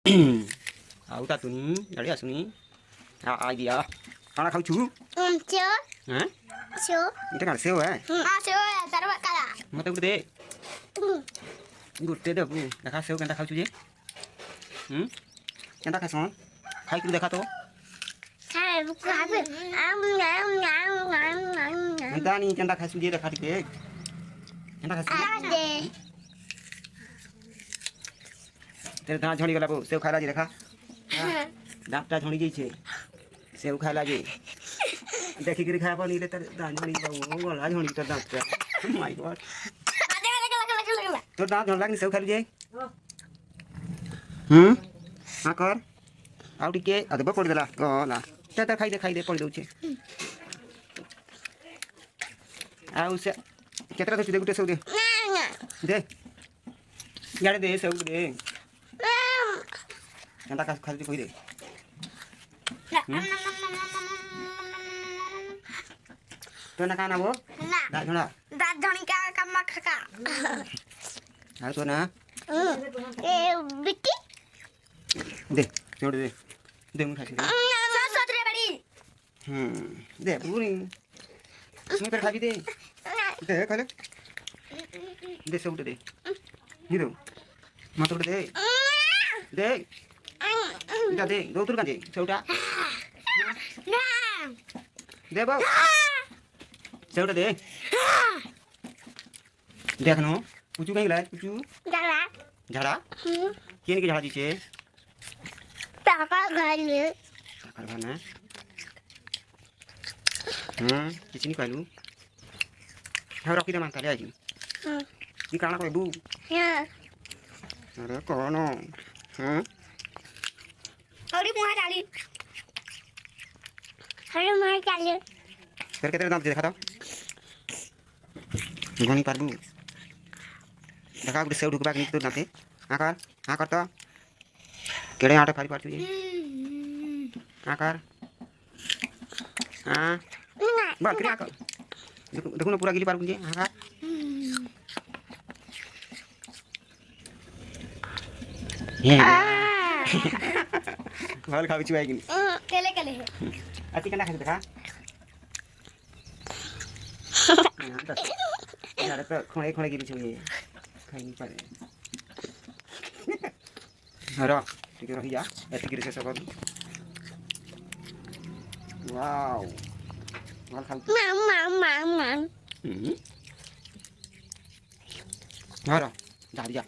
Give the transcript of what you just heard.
ଆଉ ତାତୁନି ଗାଡ଼ି ଆସୁନି ଆଇ ଦିଆ କାଣା ଖାଉଛୁ सेव ହାଁ सेव ଏଇଟା କାଣା ସେଓ ହେ हाँ सेव है तार काला ମୋତେ ଗୋଟେ ଦେ ଗୋଟେ ଦେବୁ ଦେଖା ସେଓ କେନ୍ତା ଖାଉଛୁ ଯେ କେନ୍ତା ଖାଇସନ୍ ଖାଇକିରି ଦେଖା ତ खाए खाए ଏନ୍ତା ନି କେନ୍ତା ଖାଇସୁ ଯେ ଦେଖା ଟିକେ କେନ୍ତା ଖାଇସୁ दे तेरे दाँत झड़ी गला बो सेव खाइला जे देखा दाँतटा झड़ी जाइछे सेव खाइला जे देखिकिरी खाए पानी तेरे दाँत झड़ी गला झड़ी तोर दाँतटा माय गॉड तोर दाँत झड़ला कि सेव खाइलु जे हाँ कर आउ टिके अदब पड़ देला गला ते खाई दे पड़ दउछे आउ से केतरा दे गुटे सेव दे दे याडे दे सेव दे केन्ता खाली कहि दे तो ना काना वो दाँत झड़ा दाँत झड़ी का कम्मा खका आ तो ना ए बिट्टी दे छोड़ दे दे मुझे खासी सोच रे बड़ी दे पूरी मैं कर खाली दे खाले दे सब दे ये दो मत उड़ दे दे इधर दे दो तुर का दे छोटा दे बाबू छोटा दे देख नो पुचू कहीं गला पुचू झाड़ा झाड़ा केन के झाड़ा दीछे टाका घर में कर भाना किसी नहीं कहलू हाँ रखी दे मानता ले आई ये काना कहबू अरे कौन अरे मुहा डाली अरे मुहा डाली फिर कितने दाम देखा था गणी पारबू देखा गुटे सेव ढुकबा कि तो दाते हाँ कर तो केड़े आटा खाली पारछु ये हाँ कर हाँ बस क्रिया कर देखो ना पूरा गिली पारबू जे हाँ कर ये भाल खाऊ छु आइगिनी केले केले अति कना खाइ देखा यार तो खोणे खोणे गिरी छु ये खाइ नहीं पारे हरो ठीक रही जा एति गिरी से सब वाओ भाल खाऊ माम हरो जा जा